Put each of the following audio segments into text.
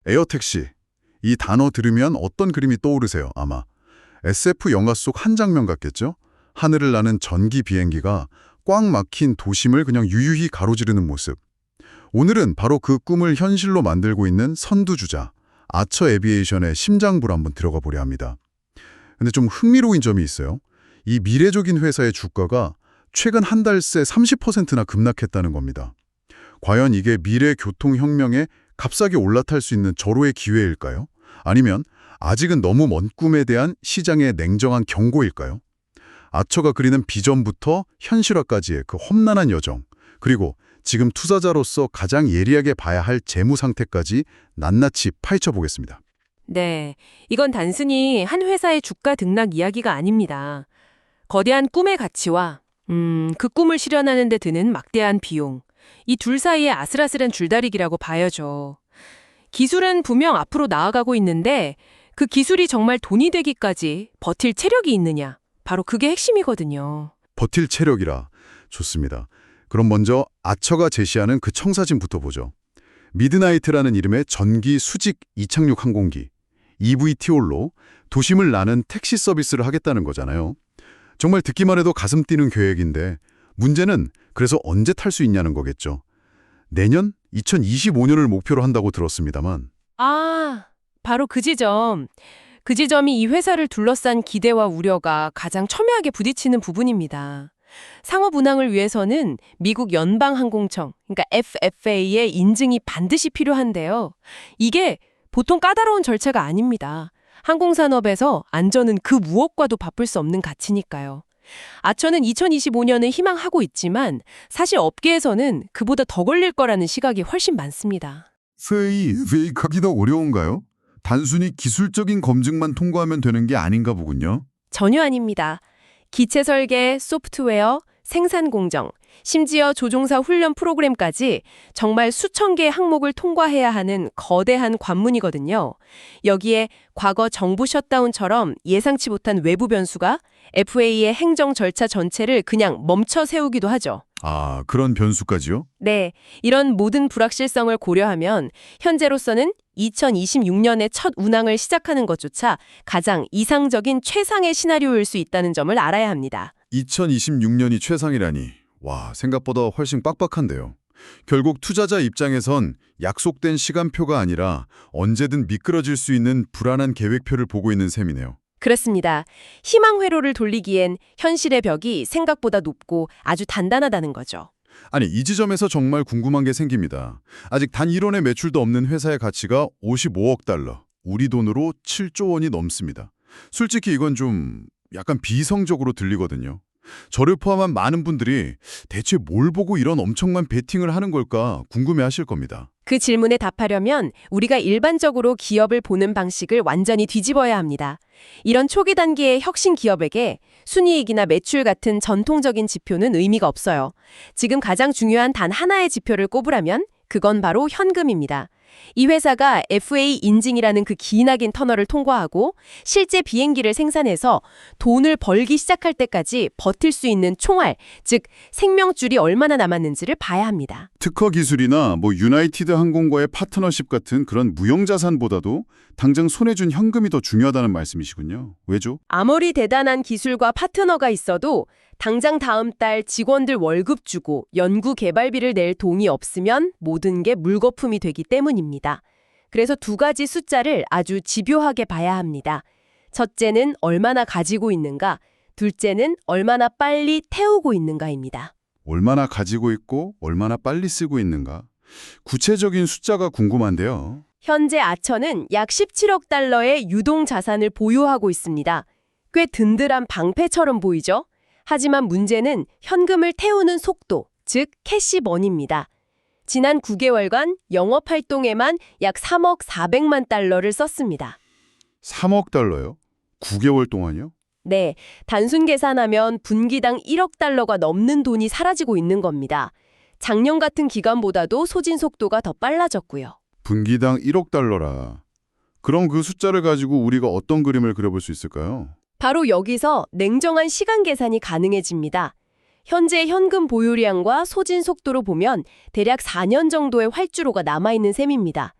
에어택시. 이 단어 들으면 어떤 그림이 떠오르세요, 아마? SF 영화 속 한 장면 같겠죠? 하늘을 나는 전기 비행기가 꽉 막힌 도심을 그냥 유유히 가로지르는 모습. 오늘은 바로 그 꿈을 현실로 만들고 있는 선두주자, 아처 에비에이션의 심장부로 한번 들어가 보려 합니다. 근데 좀 흥미로운 점이 있어요. 이 미래적인 회사의 주가가 최근 한 달 새 30%나 급락했다는 겁니다. 과연 이게 미래 교통혁명에 값싸게 올라탈 수 있는 절호의 기회일까요? 아니면 아직은 너무 먼 꿈에 대한 시장의 냉정한 경고일까요? 아처가 그리는 비전부터 현실화까지의 그 험난한 여정, 그리고 지금 투자자로서 가장 예리하게 봐야 할 재무 상태까지 낱낱이 파헤쳐 보겠습니다. 네, 이건 단순히 한 회사의 주가 등락 이야기가 아닙니다. 거대한 꿈의 가치와 그 꿈을 실현하는 데 드는 막대한 비용, 이 둘 사이의 아슬아슬한 줄다리기라고 봐야죠. 기술은 분명 앞으로 나아가고 있는데 그 기술이 정말 돈이 되기까지 버틸 체력이 있느냐, 바로 그게 핵심이거든요. 버틸 체력이라. 좋습니다. 그럼 먼저 아처가 제시하는 그 청사진부터 보죠. 미드나이트라는 이름의 전기 수직 이착륙 항공기, EVTOL로 도심을 나는 택시 서비스를 하겠다는 거잖아요. 정말 듣기만 해도 가슴 뛰는 계획인데 문제는 그래서 언제 탈 수 있냐는 거겠죠. 내년 2025년을 목표로 한다고 들었습니다만. 바로 그 지점. 그 지점이 이 회사를 둘러싼 기대와 우려가 가장 첨예하게 부딪히는 부분입니다. 상업 운항을 위해서는 미국 연방항공청, 그러니까 FAA의 인증이 반드시 필요한데요. 이게 보통 까다로운 절차가 아닙니다. 항공산업에서 안전은 그 무엇과도 바쁠 수 없는 가치니까요. 아처는 2025년을 희망하고 있지만 사실 업계에서는 그보다 더 걸릴 거라는 시각이 훨씬 많습니다. FAA 더 어려운가요? 단순히 기술적인 검증만 통과하면 되는 게 아닌가 보군요. 전혀 아닙니다. 기체 설계, 소프트웨어, 생산 공정, 심지어 조종사 훈련 프로그램까지 정말 수천 개의 항목을 통과해야 하는 거대한 관문이거든요. 여기에 과거 정부 셧다운처럼 예상치 못한 외부 변수가 FAA의 행정 절차 전체를 그냥 멈춰 세우기도 하죠. 그런 변수까지요? 네, 이런 모든 불확실성을 고려하면 현재로서는 2026년에 첫 운항을 시작하는 것조차 가장 이상적인 최상의 시나리오일 수 있다는 점을 알아야 합니다. 2026년이 최상이라니. 와, 생각보다 훨씬 빡빡한데요. 결국 투자자 입장에선 약속된 시간표가 아니라 언제든 미끄러질 수 있는 불안한 계획표를 보고 있는 셈이네요. 그렇습니다. 희망 회로를 돌리기엔 현실의 벽이 생각보다 높고 아주 단단하다는 거죠. 아니, 이 지점에서 정말 궁금한 게 생깁니다. 아직 단 1원의 매출도 없는 회사의 가치가 55억 달러, 우리 돈으로 7조 원이 넘습니다. 솔직히 이건 좀 약간 비이성적으로 들리거든요. 저를 포함한 많은 분들이 대체 뭘 보고 이런 엄청난 베팅을 하는 걸까 궁금해하실 겁니다. 그 질문에 답하려면 우리가 일반적으로 기업을 보는 방식을 완전히 뒤집어야 합니다. 이런 초기 단계의 혁신 기업에게 순이익이나 매출 같은 전통적인 지표는 의미가 없어요. 지금 가장 중요한 단 하나의 지표를 꼽으라면 그건 바로 현금입니다. 이 회사가 FAA 인증이라는 그 기나긴 터널을 통과하고 실제 비행기를 생산해서 돈을 벌기 시작할 때까지 버틸 수 있는 총알, 즉 생명줄이 얼마나 남았는지를 봐야 합니다. 특허 기술이나 유나이티드 항공과의 파트너십 같은 그런 무형자산보다도 당장 손에 준 현금이 더 중요하다는 말씀이시군요. 왜죠? 아무리 대단한 기술과 파트너가 있어도 당장 다음 달 직원들 월급 주고 연구 개발비를 낼 돈이 없으면 모든 게 물거품이 되기 때문입니다. 그래서 두 가지 숫자를 아주 집요하게 봐야 합니다. 첫째는 얼마나 가지고 있는가, 둘째는 얼마나 빨리 태우고 있는가입니다. 얼마나 가지고 있고 얼마나 빨리 쓰고 있는가? 구체적인 숫자가 궁금한데요. 현재 아처는 약 17억 달러의 유동 자산을 보유하고 있습니다. 꽤 든든한 방패처럼 보이죠? 하지만 문제는 현금을 태우는 속도, 즉 캐시번입니다. 지난 9개월간 영업활동에만 약 3억 400만 달러를 썼습니다. 3억 달러요? 9개월 동안요? 네, 단순 계산하면 분기당 1억 달러가 넘는 돈이 사라지고 있는 겁니다. 작년 같은 기간보다도 소진 속도가 더 빨라졌고요. 분기당 1억 달러라. 그럼 그 숫자를 가지고 우리가 어떤 그림을 그려볼 수 있을까요? 바로 여기서 냉정한 시간 계산이 가능해집니다. 현재 현금 보유량과 소진 속도로 보면 대략 4년 정도의 활주로가 남아있는 셈입니다.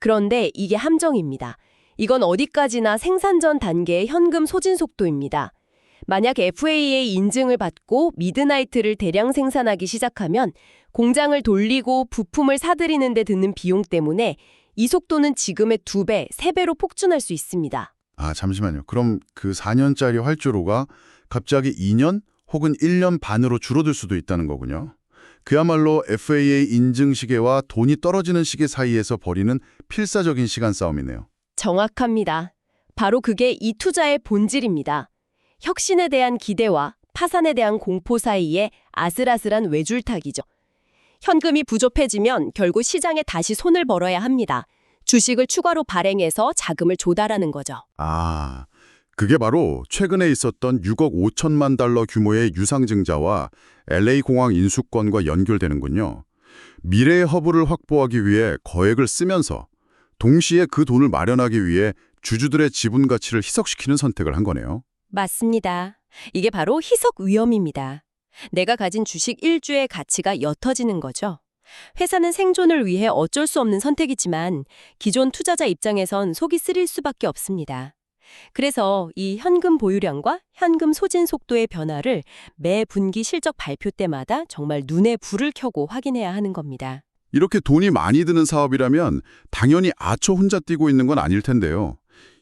그런데 이게 함정입니다. 이건 어디까지나 생산전 단계의 현금 소진 속도입니다. 만약 FAA 인증을 받고 미드나이트를 대량 생산하기 시작하면 공장을 돌리고 부품을 사들이는 데 드는 비용 때문에 이 속도는 지금의 2배, 3배로 폭증할 수 있습니다. 아, 잠시만요. 그럼 그 4년짜리 활주로가 갑자기 2년 혹은 1년 반으로 줄어들 수도 있다는 거군요. 그야말로 FAA 인증 시계와 돈이 떨어지는 시계 사이에서 벌이는 필사적인 시간 싸움이네요. 정확합니다. 바로 그게 이 투자의 본질입니다. 혁신에 대한 기대와 파산에 대한 공포 사이에 아슬아슬한 외줄타기죠. 현금이 부족해지면 결국 시장에 다시 손을 벌어야 합니다. 주식을 추가로 발행해서 자금을 조달하는 거죠. 아, 그게 바로 최근에 있었던 6억 5천만 달러 규모의 유상증자와 LA 공항 인수권과 연결되는군요. 미래의 허브를 확보하기 위해 거액을 쓰면서 동시에 그 돈을 마련하기 위해 주주들의 지분 가치를 희석시키는 선택을 한 거네요. 맞습니다. 이게 바로 희석 위험입니다. 내가 가진 주식 1주의 가치가 옅어지는 거죠. 회사는 생존을 위해 어쩔 수 없는 선택이지만 기존 투자자 입장에선 속이 쓰릴 수밖에 없습니다. 그래서 이 현금 보유량과 현금 소진 속도의 변화를 매 분기 실적 발표 때마다 정말 눈에 불을 켜고 확인해야 하는 겁니다. 이렇게 돈이 많이 드는 사업이라면 당연히 아초 혼자 뛰고 있는 건 아닐 텐데요.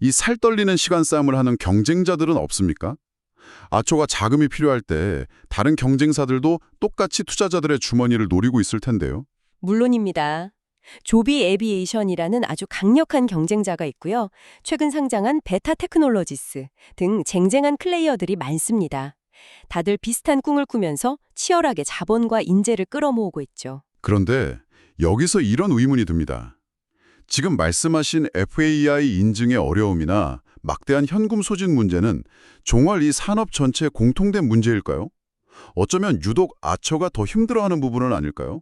이 살 떨리는 시간 싸움을 하는 경쟁자들은 없습니까? 아초가 자금이 필요할 때 다른 경쟁사들도 똑같이 투자자들의 주머니를 노리고 있을 텐데요. 물론입니다. 조비 에비에이션이라는 아주 강력한 경쟁자가 있고요. 최근 상장한 베타 테크놀로지스 등 쟁쟁한 플레이어들이 많습니다. 다들 비슷한 꿈을 꾸면서 치열하게 자본과 인재를 끌어모으고 있죠. 그런데 여기서 이런 의문이 듭니다. 지금 말씀하신 FAI 인증의 어려움이나 막대한 현금 소진 문제는 종합 이 산업 전체의 공통된 문제일까요? 어쩌면 유독 아처가 더 힘들어하는 부분은 아닐까요?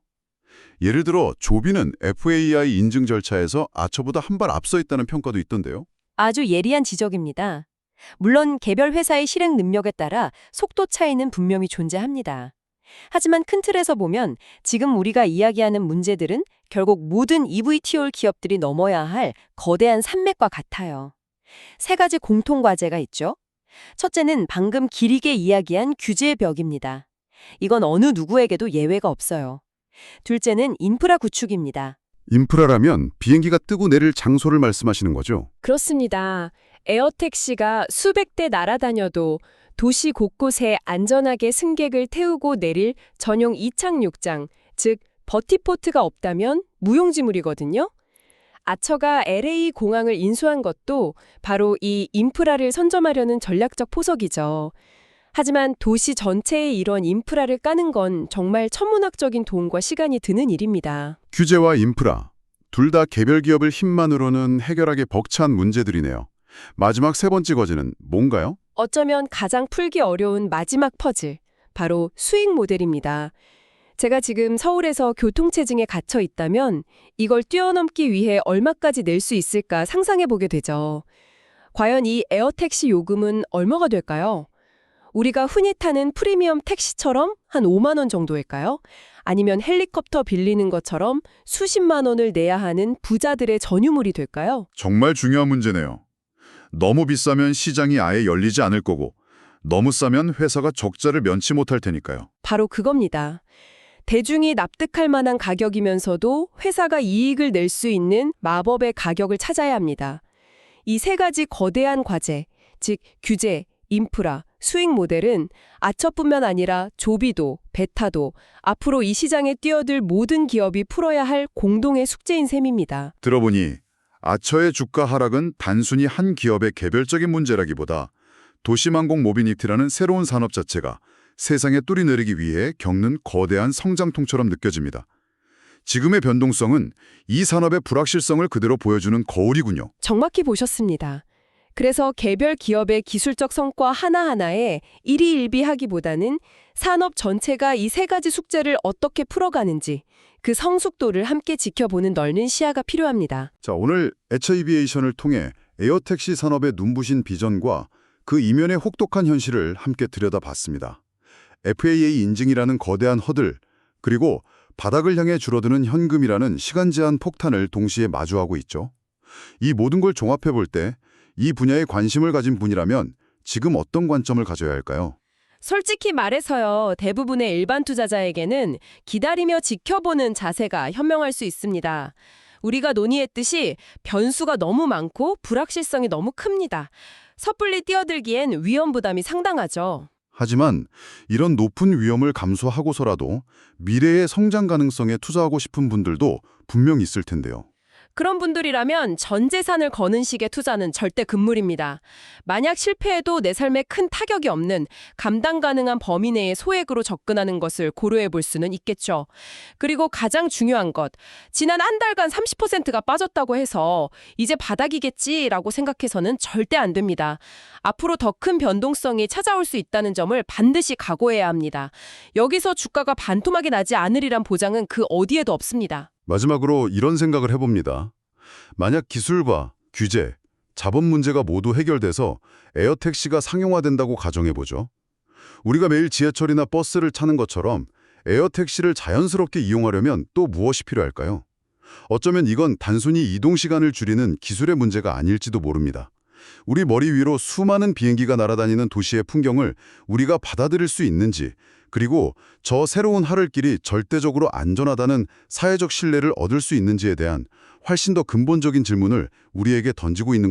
예를 들어 조비는 FAI 인증 절차에서 아처보다 한 발 앞서 있다는 평가도 있던데요. 아주 예리한 지적입니다. 물론 개별 회사의 실행 능력에 따라 속도 차이는 분명히 존재합니다. 하지만 큰 틀에서 보면 지금 우리가 이야기하는 문제들은 결국 모든 EVTOL 기업들이 넘어야 할 거대한 산맥과 같아요. 세 가지 공통 과제가 있죠. 첫째는 방금 길게 이야기한 규제의 벽입니다. 이건 어느 누구에게도 예외가 없어요. 둘째는 인프라 구축입니다. 인프라라면 비행기가 뜨고 내릴 장소를 말씀하시는 거죠? 그렇습니다. 에어택시가 수백 대 날아다녀도 도시 곳곳에 안전하게 승객을 태우고 내릴 전용 이착륙장, 즉 버티포트가 없다면 무용지물이거든요. 아처가 LA 공항을 인수한 것도 바로 이 인프라를 선점하려는 전략적 포석이죠. 하지만 도시 전체의 이런 인프라를 까는 건 정말 천문학적인 돈과 시간이 드는 일입니다. 규제와 인프라, 둘 다 개별 기업을 힘만으로는 해결하기 벅찬 문제들이네요. 마지막 세 번째 과제는 뭔가요? 어쩌면 가장 풀기 어려운 마지막 퍼즐, 바로 수익 모델입니다. 제가 지금 서울에서 교통체증에 갇혀 있다면 이걸 뛰어넘기 위해 얼마까지 낼 수 있을까 상상해 보게 되죠. 과연 이 에어택시 요금은 얼마가 될까요? 우리가 흔히 타는 프리미엄 택시처럼 한 5만 원 정도일까요? 아니면 헬리콥터 빌리는 것처럼 수십만 원을 내야 하는 부자들의 전유물이 될까요? 정말 중요한 문제네요. 너무 비싸면 시장이 아예 열리지 않을 거고 너무 싸면 회사가 적자를 면치 못할 테니까요. 바로 그겁니다. 대중이 납득할 만한 가격이면서도 회사가 이익을 낼 수 있는 마법의 가격을 찾아야 합니다. 이 세 가지 거대한 과제, 즉 규제, 인프라, 수익 모델은 아처뿐만 아니라 조비도, 베타도 앞으로 이 시장에 뛰어들 모든 기업이 풀어야 할 공동의 숙제인 셈입니다. 들어보니 아처의 주가 하락은 단순히 한 기업의 개별적인 문제라기보다 도시망공 모비니티라는 새로운 산업 자체가 세상에 뚫이 내리기 위해 겪는 거대한 성장통처럼 느껴집니다. 지금의 변동성은 이 산업의 불확실성을 그대로 보여주는 거울이군요. 정확히 보셨습니다. 그래서 개별 기업의 기술적 성과 하나하나에 일희일비하기보다는 산업 전체가 이 세 가지 숙제를 어떻게 풀어가는지 그 성숙도를 함께 지켜보는 넓은 시야가 필요합니다. 자, 오늘 에처이비에이션을 통해 에어택시 산업의 눈부신 비전과 그 이면의 혹독한 현실을 함께 들여다봤습니다. FAA 인증이라는 거대한 허들, 그리고 바닥을 향해 줄어드는 현금이라는 시간 제한 폭탄을 동시에 마주하고 있죠. 이 모든 걸 종합해 볼 때 이 분야에 관심을 가진 분이라면 지금 어떤 관점을 가져야 할까요? 솔직히 말해서요, 대부분의 일반 투자자에게는 기다리며 지켜보는 자세가 현명할 수 있습니다. 우리가 논의했듯이 변수가 너무 많고 불확실성이 너무 큽니다. 섣불리 뛰어들기엔 위험 부담이 상당하죠. 하지만 이런 높은 위험을 감수하고서라도 미래의 성장 가능성에 투자하고 싶은 분들도 분명 있을 텐데요. 그런 분들이라면 전 재산을 거는 식의 투자는 절대 금물입니다. 만약 실패해도 내 삶에 큰 타격이 없는 감당 가능한 범위 내의 소액으로 접근하는 것을 고려해 볼 수는 있겠죠. 그리고 가장 중요한 것, 지난 한 달간 30%가 빠졌다고 해서 이제 바닥이겠지라고 생각해서는 절대 안 됩니다. 앞으로 더 큰 변동성이 찾아올 수 있다는 점을 반드시 각오해야 합니다. 여기서 주가가 반토막이 나지 않으리란 보장은 그 어디에도 없습니다. 마지막으로 이런 생각을 해봅니다. 만약 기술과 규제, 자본 문제가 모두 해결돼서 에어택시가 상용화된다고 가정해보죠. 우리가 매일 지하철이나 버스를 타는 것처럼 에어택시를 자연스럽게 이용하려면 또 무엇이 필요할까요? 어쩌면 이건 단순히 이동 시간을 줄이는 기술의 문제가 아닐지도 모릅니다. 우리 머리 위로 수많은 비행기가 날아다니는 도시의 풍경을 우리가 받아들일 수 있는지, 그리고 저 새로운 하늘길이 절대적으로 안전하다는 사회적 신뢰를 얻을 수 있는지에 대한 훨씬 더 근본적인 질문을 우리에게 던지고 있는